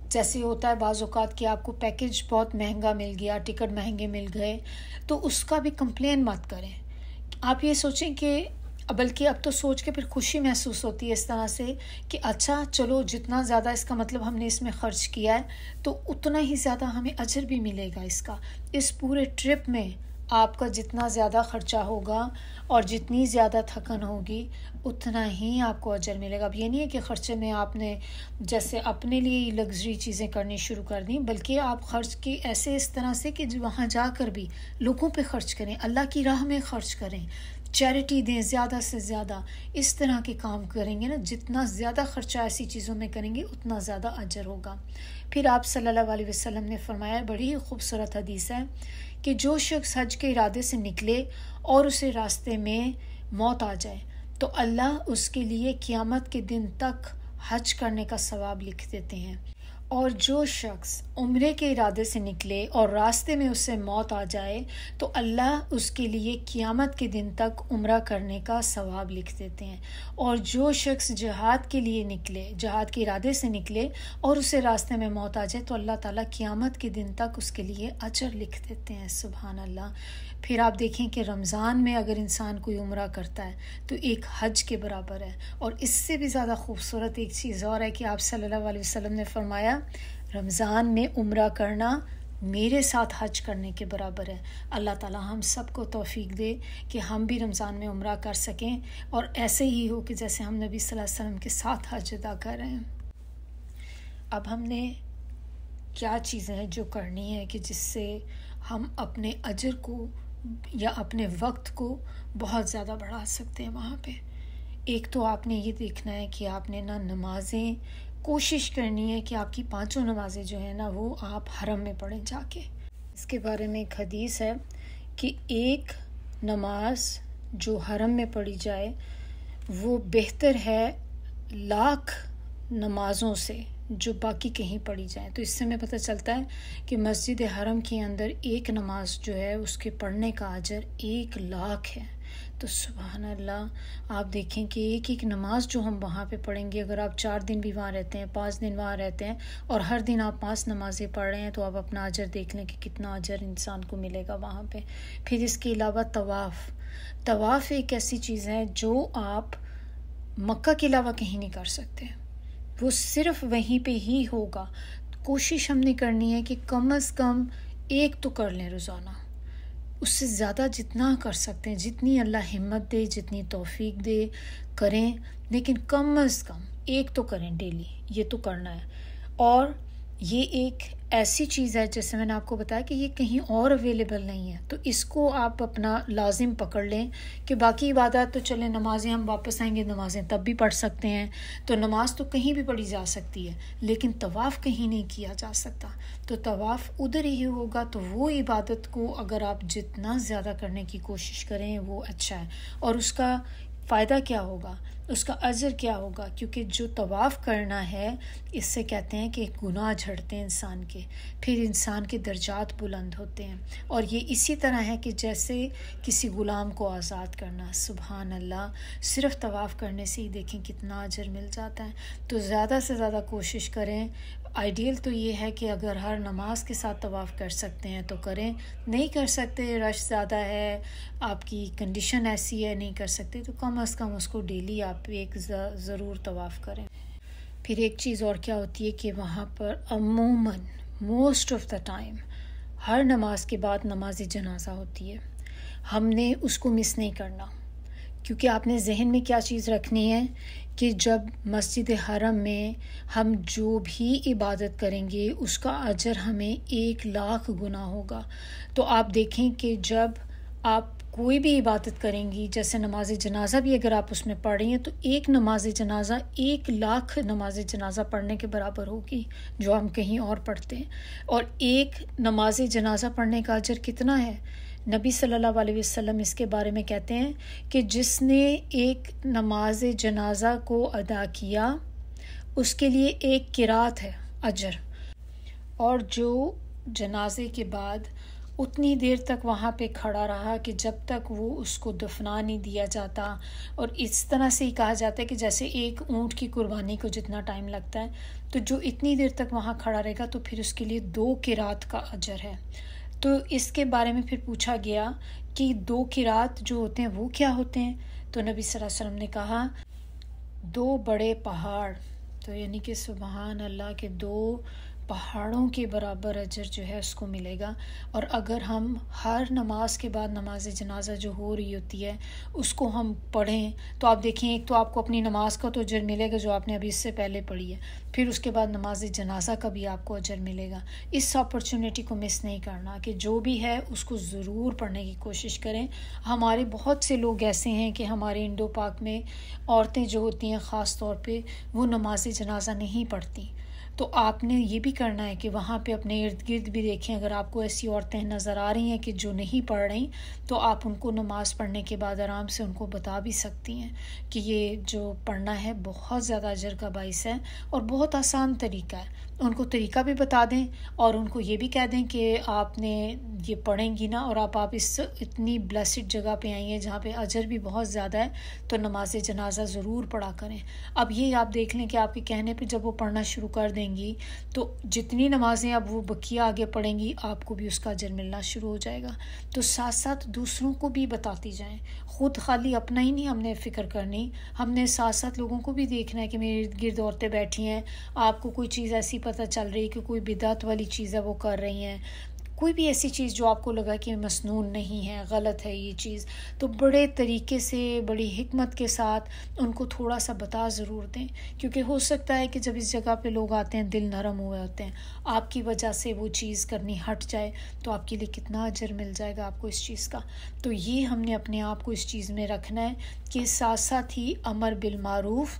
جیسے ہوتا ہے بعض اوقات کہ آپ کو پیکج بہت مہنگا مل گیا، ٹکٹ مہنگے مل گئے، تو اس کا بھی کمپلین مت کریں۔ آپ یہ سوچیں کہ بلکہ اب تو سوچ کے پھر خوشی محسوس ہوتی ہے اس طرح سے کہ اچھا چلو جتنا زیادہ اس کا مطلب ہم نے اس میں خرچ کیا ہے تو اتنا ہی زیادہ ہمیں اجر بھی ملے گا اس کا۔ اس پورے ٹرپ میں آپ کا جتنا زیادہ خرچہ ہوگا اور جتنی زیادہ تھکن ہوگی اتنا ہی آپ کو اجر ملے گا۔ اب یہ نہیں ہے کہ خرچے میں آپ نے جیسے اپنے لیے لگژری چیزیں کرنی شروع کر دیں، بلکہ آپ خرچ کی ایسے اس طرح سے کہ وہاں جا کر بھی لوگوں پہ خرچ کریں، اللہ کی راہ میں خرچ کریں، چیریٹی دیں زیادہ سے زیادہ، اس طرح کے کام کریں گے نا، جتنا زیادہ خرچہ ایسی چیزوں میں کریں گے اتنا زیادہ اجر ہوگا۔ پھر آپ صلی اللہ علیہ وسلم نے فرمایا، بڑی ہی خوبصورت حدیث ہے کہ جو شخص حج کے ارادے سے نکلے اور اسے راستے میں موت آ جائے تو اللہ اس کے لیے قیامت کے دن تک حج کرنے کا ثواب لکھ دیتے ہیں، اور جو شخص عمرے کے ارادے سے نکلے اور راستے میں اس سے موت آ جائے تو اللہ اس کے لیے قیامت کے دن تک عمرہ کرنے کا ثواب لکھ دیتے ہیں، اور جو شخص جہاد کے لیے نکلے، جہاد کے ارادے سے نکلے اور اسے راستے میں موت آ جائے تو اللہ تعالیٰ قیامت کے دن تک اس کے لیے اجر لکھ دیتے ہیں۔ سبحان اللہ۔ پھر آپ دیکھیں کہ رمضان میں اگر انسان کوئی عمرہ کرتا ہے تو ایک حج کے برابر ہے، اور اس سے بھی زیادہ خوبصورت ایک چیز اور ہے کہ آپ صلی اللہ علیہ وسلم نے فرمایا رمضان میں عمرہ کرنا میرے ساتھ حج کرنے کے برابر ہے۔ اللہ تعالیٰ ہم سب کو توفیق دے کہ ہم بھی رمضان میں عمرہ کر سکیں اور ایسے ہی ہو کہ جیسے ہم نبی صلی اللہ علیہ وسلم کے ساتھ حج ادا کر رہے ہیں۔ اب ہم نے کیا چیزیں ہیں جو کرنی ہے کہ جس سے ہم اپنے اجر کو یا اپنے وقت کو بہت زیادہ بڑھا سکتے ہیں وہاں پہ۔ ایک تو آپ نے یہ دیکھنا ہے کہ آپ نے نا نمازیں کوشش کرنی ہے کہ آپ کی 5 نمازیں جو ہیں نا وہ آپ حرم میں پڑھیں جا کے۔ اس کے بارے میں ایک حدیث ہے کہ ایک نماز جو حرم میں پڑھی جائے وہ بہتر ہے 1,00,000 نمازوں سے جو باقی کہیں پڑھی جائیں. تو اس سے ہمیں پتہ چلتا ہے کہ مسجد حرم کے اندر ایک نماز جو ہے اس کے پڑھنے کا اجر 1,00,000 ہے. تو سبحان اللہ، آپ دیکھیں کہ ایک ایک نماز جو ہم وہاں پہ پڑھیں گے، اگر آپ 4 دن بھی وہاں رہتے ہیں، 5 دن وہاں رہتے ہیں، اور ہر دن آپ 5 نمازیں پڑھ رہے ہیں، تو آپ اپنا اجر دیکھ لیں کہ کتنا اجر انسان کو ملے گا وہاں پہ. پھر اس کے علاوہ طواف ایک ایسی چیز ہے جو آپ مکہ کے علاوہ کہیں نہیں کر سکتے، وہ صرف وہیں پہ ہی ہوگا. کوشش ہم نے کرنی ہے کہ کم از کم ایک تو کر لیں روزانہ، اس سے زیادہ جتنا کر سکتے ہیں، جتنی اللہ ہمت دے، جتنی توفیق دے کریں، لیکن کم از کم ایک تو کریں ڈیلی. یہ تو کرنا ہے. اور یہ ایک ایسی چیز ہے جیسے میں نے آپ کو بتایا کہ یہ کہیں اور اویلیبل نہیں ہے، تو اس کو آپ اپنا لازم پکڑ لیں کہ باقی عبادات تو چلیں، نمازیں ہم واپس آئیں گے نمازیں تب بھی پڑھ سکتے ہیں، تو نماز تو کہیں بھی پڑھی جا سکتی ہے، لیکن طواف کہیں نہیں کیا جا سکتا. تو طواف ادھر ہی ہوگا. تو وہ عبادت کو اگر آپ جتنا زیادہ کرنے کی کوشش کریں وہ اچھا ہے. اور اس کا فائدہ کیا ہوگا، اس کا اجر کیا ہوگا؟ کیونکہ جو طواف کرنا ہے اس سے کہتے ہیں کہ گناہ جھڑتے ہیں انسان کے، پھر انسان کے درجات بلند ہوتے ہیں. اور یہ اسی طرح ہے کہ جیسے کسی غلام کو آزاد کرنا. سبحان اللہ، صرف طواف کرنے سے ہی دیکھیں کتنا اجر مل جاتا ہے. تو زیادہ سے زیادہ کوشش کریں. آئیڈیل تو یہ ہے کہ اگر ہر نماز کے ساتھ طواف کر سکتے ہیں تو کریں، نہیں کر سکتے، رش زیادہ ہے، آپ کی کنڈیشن ایسی ہے نہیں کر سکتے، تو کم از کم اس کو ڈیلی آپ ایک ضرور طواف کریں. پھر ایک چیز اور کیا ہوتی ہے کہ وہاں پر عموماً موسٹ آف دا ٹائم ہر نماز کے بعد نماز جنازہ ہوتی ہے. ہم نے اس کو مس نہیں کرنا، کیونکہ آپ نے ذہن میں کیا چیز رکھنی ہے کہ جب مسجد حرم میں ہم جو بھی عبادت کریں گے اس کا اجر ہمیں 1,00,000 گنا ہوگا. تو آپ دیکھیں کہ جب آپ کوئی بھی عبادت کریں گی، جیسے نماز جنازہ بھی اگر آپ اس میں پڑھ رہی ہیں، تو ایک نماز جنازہ 1,00,000 نماز جنازہ پڑھنے کے برابر ہوگی جو ہم کہیں اور پڑھتے ہیں. اور ایک نماز جنازہ پڑھنے کا اجر کتنا ہے؟ نبی صلی اللہ علیہ وسلم اس کے بارے میں کہتے ہیں کہ جس نے ایک نماز جنازہ کو ادا کیا اس کے لیے 1 قرات ہے اجر، اور جو جنازے کے بعد اتنی دیر تک وہاں پہ کھڑا رہا کہ جب تک وہ اس کو دفنا نہیں دیا جاتا، اور اس طرح سے ہی کہا جاتا ہے کہ جیسے ایک اونٹ کی قربانی کو جتنا ٹائم لگتا ہے، تو جو اتنی دیر تک وہاں کھڑا رہے گا تو پھر اس کے لیے 2 قرات کا اجر ہے. تو اس کے بارے میں پھر پوچھا گیا کہ 2 قرات جو ہوتے ہیں وہ کیا ہوتے ہیں؟ تو نبی صلی اللہ علیہ وسلم نے کہا 2 بڑے پہاڑ. تو یعنی کہ سبحان اللہ کے 2 پہاڑوں کے برابر اجر جو ہے اس کو ملے گا. اور اگر ہم ہر نماز کے بعد نماز جنازہ جو ہو رہی ہوتی ہے اس کو ہم پڑھیں تو آپ دیکھیں ایک تو آپ کو اپنی نماز کا تو اجر ملے گا جو آپ نے ابھی اس سے پہلے پڑھی ہے، پھر اس کے بعد نماز جنازہ کا بھی آپ کو اجر ملے گا. اس اپرچونٹی کو مس نہیں کرنا کہ جو بھی ہے اس کو ضرور پڑھنے کی کوشش کریں. ہمارے بہت سے لوگ ایسے ہیں کہ ہمارے انڈو پاک میں عورتیں جو ہوتی ہیں خاص طور پہ وہ نماز جنازہ نہیں پڑھتی. تو آپ نے یہ بھی کرنا ہے کہ وہاں پہ اپنے ارد گرد بھی دیکھیں، اگر آپ کو ایسی عورتیں نظر آ رہی ہیں کہ جو نہیں پڑھ رہی تو آپ ان کو نماز پڑھنے کے بعد آرام سے ان کو بتا بھی سکتی ہیں کہ یہ جو پڑھنا ہے بہت زیادہ اجر کا باعث ہے اور بہت آسان طریقہ ہے. ان کو طریقہ بھی بتا دیں اور ان کو یہ بھی کہہ دیں کہ آپ نے یہ پڑھیں گی نا اور آپ اس اتنی بلیسڈ جگہ پہ آئی ہیں جہاں پہ اجر بھی بہت زیادہ ہے، تو نماز جنازہ ضرور پڑھا کریں. اب یہ آپ دیکھ لیں کہ آپ کے کہنے پہ جب وہ پڑھنا شروع کر دیں گی تو جتنی نمازیں اب وہ بقیہ آگے پڑھیں گی آپ کو بھی اس کا اجر ملنا شروع ہو جائے گا. تو ساتھ ساتھ دوسروں کو بھی بتاتی جائیں، خود خالی اپنا ہی نہیں ہم نے فکر کرنی، ہم نے ساتھ ساتھ لوگوں کو بھی دیکھنا ہے کہ میرے ارد گرد عورتیں بیٹھی ہیں، آپ کو کوئی چیز ایسی پتہ چل رہی کہ کوئی بدعت والی چیز ہے وہ کر رہی ہیں، کوئی بھی ایسی چیز جو آپ کو لگا کہ مسنون نہیں ہے، غلط ہے یہ چیز، تو بڑے طریقے سے بڑی حکمت کے ساتھ ان کو تھوڑا سا بتا ضرور دیں. کیونکہ ہو سکتا ہے کہ جب اس جگہ پہ لوگ آتے ہیں دل نرم ہوئے ہوتے ہیں، آپ کی وجہ سے وہ چیز کرنی ہٹ جائے تو آپ کے لیے کتنا اجر مل جائے گا آپ کو اس چیز کا. تو یہ ہم نے اپنے آپ کو اس چیز میں رکھنا ہے کہ ساتھ ساتھ ہی امر بالمعروف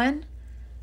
1,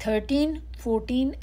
13, 14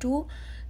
2,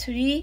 3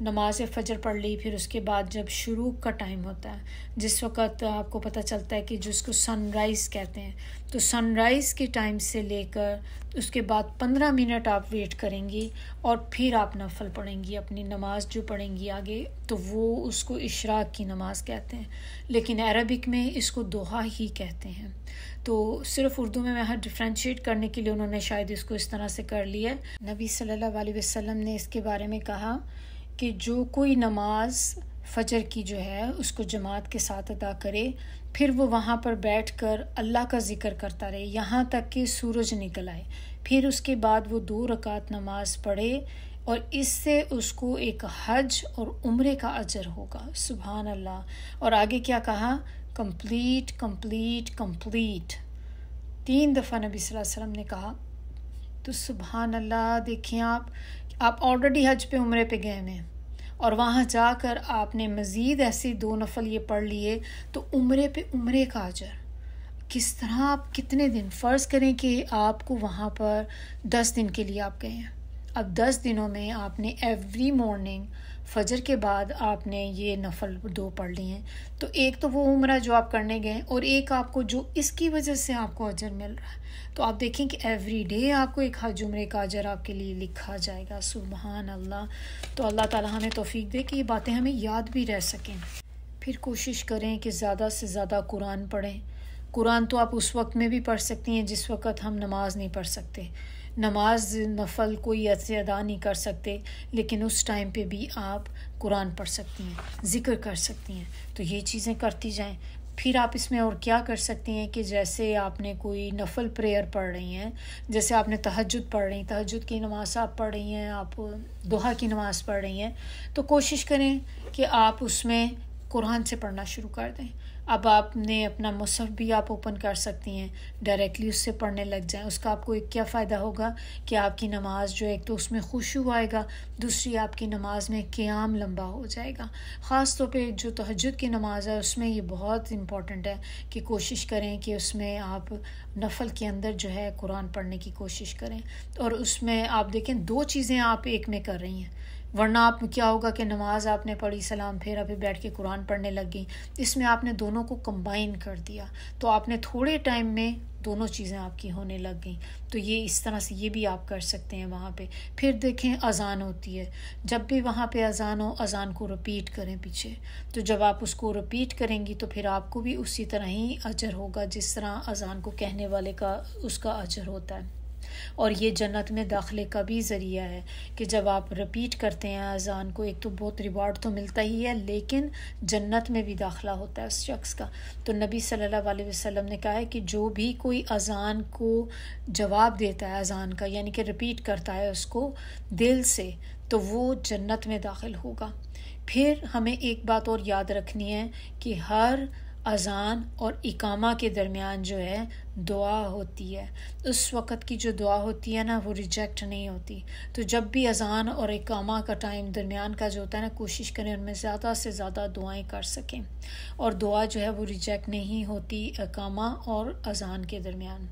نماز فجر پڑھ لی، پھر اس کے بعد جب شروع کا ٹائم ہوتا ہے، جس وقت آپ کو پتہ چلتا ہے کہ جس کو سن رائز کہتے ہیں، تو سن رائز کے ٹائم سے لے کر اس کے بعد 15 منٹ آپ ویٹ کریں گی اور پھر آپ نفل پڑھیں گی، اپنی نماز جو پڑھیں گی آگے، تو وہ اس کو اشراق کی نماز کہتے ہیں، لیکن عربک میں اس کو دوحا ہی کہتے ہیں۔ تو صرف اردو میں ڈفرینشیٹ کرنے کے لیے انہوں نے شاید اس کو اس طرح سے کر لیا ہے۔ نبی صلی اللہ علیہ وسلم نے اس کے بارے میں کہا کہ جو کوئی نماز فجر کی جو ہے اس کو جماعت کے ساتھ ادا کرے، پھر وہ وہاں پر بیٹھ کر اللہ کا ذکر کرتا رہے یہاں تک کہ سورج نکل آئے، پھر اس کے بعد وہ 2 رکعت نماز پڑھے، اور اس سے اس کو ایک حج اور عمرے کا اجر ہوگا۔ سبحان اللہ۔ اور آگے کیا کہا؟ کمپلیٹ کمپلیٹ کمپلیٹ 3 دفعہ نبی صلی اللہ علیہ وسلم نے کہا۔ تو سبحان اللہ، دیکھیں آپ آلریڈی حج پہ عمرے پہ گئے ہیں، اور وہاں جا کر آپ نے مزید ایسے 2 نفل یہ پڑھ لیے، تو عمرے پہ عمرے کا اجر کس طرح؟ آپ کتنے دن فرض کریں کہ آپ کو وہاں پر 10 دن کے لیے آپ گئے ہیں، اب 10 دنوں میں آپ نے ایوری مارننگ فجر کے بعد آپ نے یہ نفل 2 پڑھ لیے ہیں، تو ایک تو وہ عمرہ جو آپ کرنے گئے، اور ایک آپ کو جو اس کی وجہ سے آپ کو اجر مل رہا ہے، تو آپ دیکھیں کہ ایوری ڈے آپ کو ایک حج عمرے کا اجر آپ کے لیے لکھا جائے گا۔ سبحان اللہ۔ تو اللہ تعالی ہمیں توفیق دے کہ یہ باتیں ہمیں یاد بھی رہ سکیں۔ پھر کوشش کریں کہ زیادہ سے زیادہ قرآن پڑھیں۔ قرآن تو آپ اس وقت میں بھی پڑھ سکتی ہیں جس وقت ہم نماز نہیں پڑھ سکتے، نماز نفل کوئی ایسے ادا نہیں کر سکتے، لیکن اس ٹائم پہ بھی آپ قرآن پڑھ سکتی ہیں، ذکر کر سکتی ہیں، تو یہ چیزیں کرتی جائیں۔ پھر آپ اس میں اور کیا کر سکتی ہیں کہ جیسے آپ نے کوئی نفل پریئر پڑھ رہی ہیں، جیسے آپ نے تہجد پڑھ رہی ہیں، تہجد کی نماز آپ پڑھ رہی ہیں، آپ دوحہ کی نماز پڑھ رہی ہیں، تو کوشش کریں کہ آپ اس میں قرآن سے پڑھنا شروع کر دیں۔ اب آپ نے اپنا مصحف بھی آپ اوپن کر سکتی ہیں، ڈائریکٹلی اس سے پڑھنے لگ جائیں۔ اس کا آپ کو ایک کیا فائدہ ہوگا کہ آپ کی نماز جو ایک تو اس میں خشوع آئے گا، دوسری آپ کی نماز میں قیام لمبا ہو جائے گا۔ خاص طور پہ جو تہجد کی نماز ہے اس میں یہ بہت امپورٹنٹ ہے کہ کوشش کریں کہ اس میں آپ نفل کے اندر جو ہے قرآن پڑھنے کی کوشش کریں، اور اس میں آپ دیکھیں 2 چیزیں آپ ایک میں کر رہی ہیں، ورنہ آپ کیا ہوگا کہ نماز آپ نے پڑھی، سلام پھیرا، پھر بیٹھ کے قرآن پڑھنے لگ گئی، اس میں آپ نے دونوں کو کمبائن کر دیا، تو آپ نے تھوڑے ٹائم میں دونوں چیزیں آپ کی ہونے لگ گئیں۔ تو یہ اس طرح سے یہ بھی آپ کر سکتے ہیں وہاں پہ۔ پھر دیکھیں اذان ہوتی ہے، جب بھی وہاں پہ اذان ہو، اذان کو رپیٹ کریں پیچھے، تو جب آپ اس کو رپیٹ کریں گی تو پھر آپ کو بھی اسی طرح ہی اجر ہوگا جس طرح اذان کو کہنے والے کا اس کا اجر ہوتا ہے۔ اور یہ جنت میں داخلے کا بھی ذریعہ ہے کہ جب آپ رپیٹ کرتے ہیں اذان کو، ایک تو بہت ریوارڈ تو ملتا ہی ہے، لیکن جنت میں بھی داخلہ ہوتا ہے اس شخص کا۔ تو نبی صلی اللہ علیہ وسلم نے کہا ہے کہ جو بھی کوئی اذان کو جواب دیتا ہے، اذان کا یعنی کہ رپیٹ کرتا ہے اس کو دل سے، تو وہ جنت میں داخل ہوگا۔ پھر ہمیں ایک بات اور یاد رکھنی ہے کہ ہر اذان اور اقامہ کے درمیان جو ہے دعا ہوتی ہے، اس وقت کی جو دعا ہوتی ہے نا وہ ریجیکٹ نہیں ہوتی۔ تو جب بھی اذان اور اقامہ کا ٹائم درمیان کا جو ہوتا ہے نا، کوشش کریں ان میں زیادہ سے زیادہ دعائیں کر سکیں، اور دعا جو ہے وہ ریجیکٹ نہیں ہوتی اقامہ اور اذان کے درمیان۔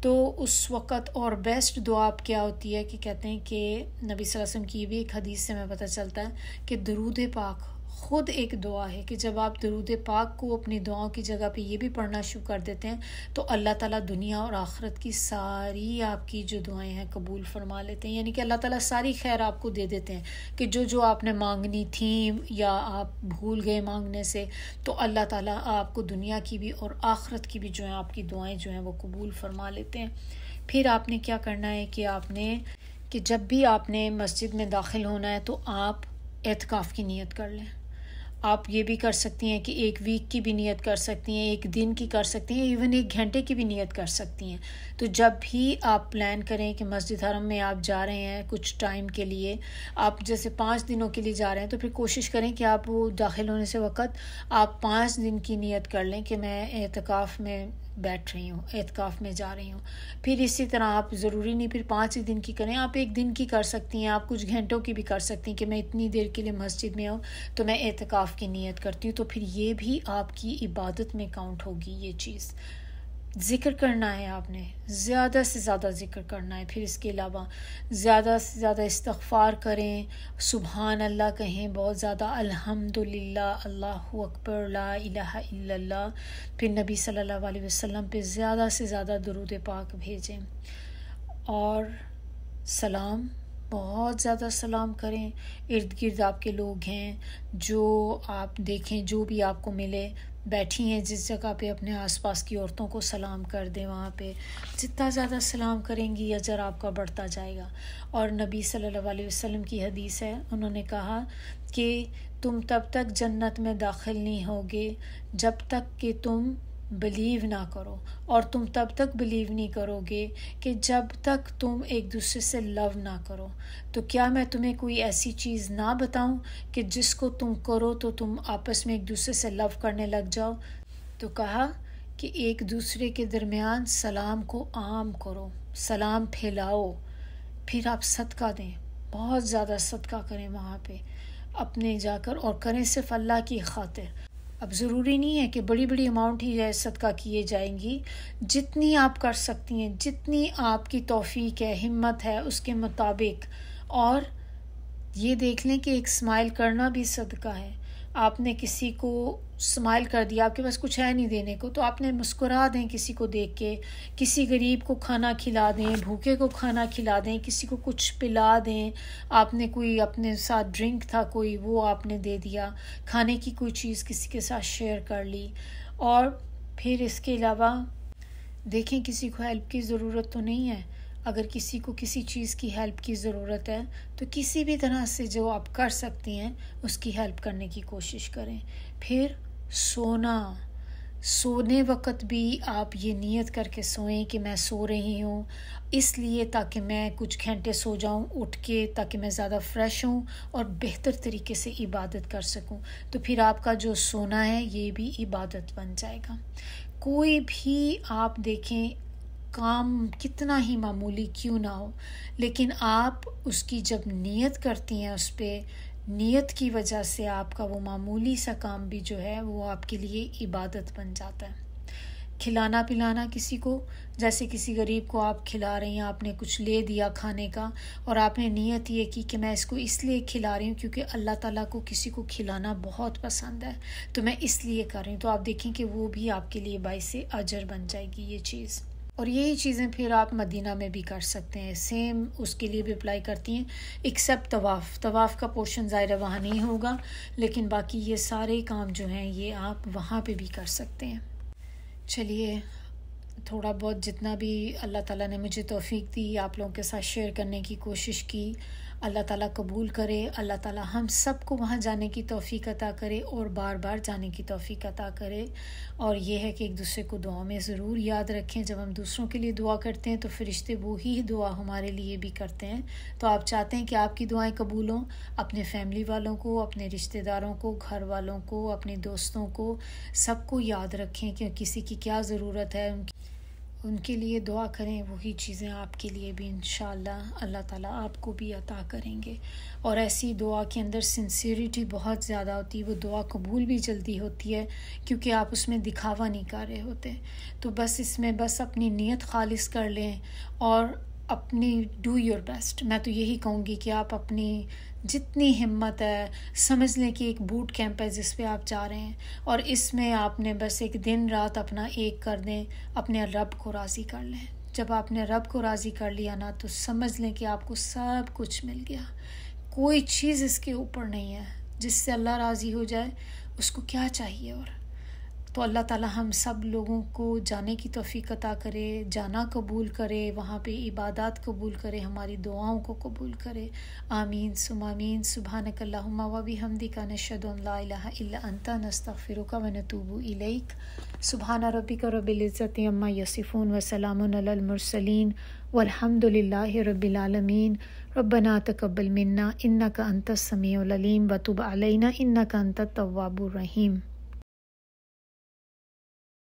تو اس وقت اور بیسٹ دعا آپ کیا ہوتی ہے کہ کہتے ہیں کہ نبی صلی اللہ علیہ وسلم کی بھی ایک حدیث سے میں پتہ چلتا ہے کہ درود پاک خود ایک دعا ہے، کہ جب آپ درود پاک کو اپنی دعاؤں کی جگہ پہ یہ بھی پڑھنا شروع کر دیتے ہیں تو اللہ تعالیٰ دنیا اور آخرت کی ساری آپ کی جو دعائیں ہیں قبول فرما لیتے ہیں، یعنی کہ اللہ تعالیٰ ساری خیر آپ کو دے دیتے ہیں کہ جو آپ نے مانگنی تھیں یا آپ بھول گئے مانگنے سے، تو اللہ تعالیٰ آپ کو دنیا کی بھی اور آخرت کی بھی جو ہیں آپ کی دعائیں جو ہیں وہ قبول فرما لیتے ہیں۔ پھر آپ نے کیا کرنا ہے کہ جب بھی آپ نے مسجد میں داخل ہونا ہے تو آپ اعتکاف کی نیت کر لیں۔ آپ یہ بھی کر سکتی ہیں کہ 1 ویک کی بھی نیت کر سکتی ہیں، 1 دن کی کر سکتی ہیں، ایون 1 گھنٹے کی بھی نیت کر سکتی ہیں۔ تو جب بھی آپ پلان کریں کہ مسجد حرم میں آپ جا رہے ہیں کچھ ٹائم کے لیے، آپ جیسے 5 دنوں کے لیے جا رہے ہیں، تو پھر کوشش کریں کہ آپ وہ داخل ہونے سے وقت آپ 5 دن کی نیت کر لیں کہ میں اعتکاف میں بیٹھ رہی ہوں، اعتکاف میں جا رہی ہوں۔ پھر اسی طرح آپ ضروری نہیں پھر 5 دن کی کریں، آپ 1 دن کی کر سکتی ہیں، آپ کچھ گھنٹوں کی بھی کر سکتی ہیں کہ میں اتنی دیر کے لیے مسجد میں ہوں تو میں اعتکاف کی نیت کرتی ہوں، تو پھر یہ بھی آپ کی عبادت میں کاؤنٹ ہوگی یہ چیز۔ ذکر کرنا ہے، آپ نے زیادہ سے زیادہ ذکر کرنا ہے. پھر اس کے علاوہ زیادہ سے زیادہ استغفار کریں، سبحان اللہ کہیں بہت زیادہ، الحمدللہ، اللہ اکبر، لا الہ الا اللہ. پھر نبی صلی اللہ علیہ وسلم پہ زیادہ سے زیادہ درود پاک بھیجیں، اور سلام، بہت زیادہ سلام کریں. ارد گرد آپ کے لوگ ہیں جو آپ دیکھیں، جو بھی آپ کو ملے، بیٹھی ہیں جس جگہ پہ، اپنے آس پاس کی عورتوں کو سلام کر دیں. وہاں پہ جتنا زیادہ سلام کریں گی اجر آپ کا بڑھتا جائے گا. اور نبی صلی اللہ علیہ وسلم کی حدیث ہے، انہوں نے کہا کہ تم تب تک جنت میں داخل نہیں ہوگے جب تک کہ تم بلیو نہ کرو، اور تم تب تک بلیو نہیں کرو گے کہ جب تک تم ایک دوسرے سے لو نہ کرو. تو کیا میں تمہیں کوئی ایسی چیز نہ بتاؤں کہ جس کو تم کرو تو تم آپس میں ایک دوسرے سے لو کرنے لگ جاؤ؟ تو کہا کہ ایک دوسرے کے درمیان سلام کو عام کرو، سلام پھیلاؤ. پھر آپ صدقہ دیں، بہت زیادہ صدقہ کریں وہاں پہ اپنے جا کر، اور کریں صرف اللہ کی خاطر. اب ضروری نہیں ہے کہ بڑی بڑی اماؤنٹ ہی صدقہ کیے جائیں گی، جتنی آپ کر سکتی ہیں، جتنی آپ کی توفیق ہے، ہمت ہے، اس کے مطابق. اور یہ دیکھ لیں کہ ایک اسمائل کرنا بھی صدقہ ہے. آپ نے کسی کو اسمائل کر دیا، آپ کے پاس کچھ ہے نہیں دینے کو، تو آپ نے مسکرا دیں کسی کو دیکھ کے، کسی غریب کو کھانا کھلا دیں، بھوکے کو کھانا کھلا دیں، کسی کو کچھ پلا دیں. آپ نے کوئی اپنے ساتھ ڈرنک تھا کوئی، وہ آپ نے دے دیا، کھانے کی کوئی چیز کسی کے ساتھ شیئر کر لی. اور پھر اس کے علاوہ دیکھیں کسی کو ہیلپ کی ضرورت تو نہیں ہے، اگر کسی کو کسی چیز کی ہیلپ کی ضرورت ہے تو کسی بھی طرح سے جو آپ کر سکتی ہیں اس کی ہیلپ کرنے کی کوشش کریں. پھر سونے وقت بھی آپ یہ نیت کر کے سوئیں کہ میں سو رہی ہوں اس لیے تاکہ میں کچھ گھنٹے سو جاؤں اٹھ کے، تاکہ میں زیادہ فریش ہوں اور بہتر طریقے سے عبادت کر سکوں. تو پھر آپ کا جو سونا ہے یہ بھی عبادت بن جائے گا. کوئی بھی آپ دیکھیں کام کتنا ہی معمولی کیوں نہ ہو، لیکن آپ اس کی جب نیت کرتی ہیں، اس پہ نیت کی وجہ سے آپ کا وہ معمولی سا کام بھی جو ہے وہ آپ کے لیے عبادت بن جاتا ہے. کھلانا پلانا کسی کو، جیسے کسی غریب کو آپ کھلا رہی ہیں، آپ نے کچھ لے دیا کھانے کا، اور آپ نے نیت یہ کی کہ میں اس کو اس لیے کھلا رہی ہوں کیونکہ اللہ تعالیٰ کو کسی کو کھلانا بہت پسند ہے، تو میں اس لیے کر رہی ہوں. تو آپ دیکھیں کہ وہ بھی آپ کے لیے باعث اجر بن جائے گی یہ چیز. اور یہی چیزیں پھر آپ مدینہ میں بھی کر سکتے ہیں، سیم اس کے لیے بھی اپلائی کرتی ہیں، ایکسیپٹ طواف کا پورشن ظاہر ہے وہاں نہیں ہوگا، لیکن باقی یہ سارے کام جو ہیں یہ آپ وہاں پہ بھی کر سکتے ہیں. چلیے تھوڑا بہت جتنا بھی اللہ تعالیٰ نے مجھے توفیق دی آپ لوگوں کے ساتھ شیئر کرنے کی کوشش کی. اللہ تعالیٰ قبول کرے، اللہ تعالیٰ ہم سب کو وہاں جانے کی توفیق عطا کرے اور بار بار جانے کی توفیق عطا کرے. اور یہ ہے کہ ایک دوسرے کو دعا میں ضرور یاد رکھیں. جب ہم دوسروں کے لیے دعا کرتے ہیں تو فرشتے وہی دعا ہمارے لیے بھی کرتے ہیں. تو آپ چاہتے ہیں کہ آپ کی دعائیں قبول ہوں، اپنے فیملی والوں کو، اپنے رشتہ داروں کو، گھر والوں کو، اپنے دوستوں کو، سب کو یاد رکھیں کہ کسی کی کیا ضرورت ہے، ان کے لیے دعا کریں. وہی چیزیں آپ کے لیے بھی انشاءاللہ اللہ تعالیٰ آپ کو بھی عطا کریں گے. اور ایسی دعا کے اندر سنسیریٹی بہت زیادہ ہوتی ہے، وہ دعا قبول بھی جلدی ہوتی ہے کیونکہ آپ اس میں دکھاوا نہیں کر رہے ہوتے. تو بس اس میں بس اپنی نیت خالص کر لیں اور اپنی ڈو یور بیسٹ. میں تو یہی کہوں گی کہ آپ اپنی جتنی ہمت ہے، سمجھ لیں کہ ایک بوٹ کیمپ ہے جس پہ آپ جا رہے ہیں، اور اس میں آپ نے بس ایک دن رات اپنا ایک کر دیں، اپنے رب کو راضی کر لیں. جب آپ نے رب کو راضی کر لیا نا تو سمجھ لیں کہ آپ کو سب کچھ مل گیا. کوئی چیز اس کے اوپر نہیں ہے. جس سے اللہ راضی ہو جائے اس کو کیا چاہیے. اور تو اللہ تعالیٰ ہم سب لوگوں کو جانے کی توفیق عطا کرے، جانا قبول کرے، وہاں پہ عبادات قبول کرے، ہماری دعاؤں کو قبول کرے. آمین ثم آمین. سبحانک اللہم و بحمدک، نشہد ان لا الہ الا انت، نستغفرک و نتوب الیک. سبحان ربک رب العزت عما یصفون وسلام علی المرسلین والحمد للہ رب العالمین. ربنا تقبل منا انک انت السمیع العلیم وتب علینا انک انت التواب الرحیم.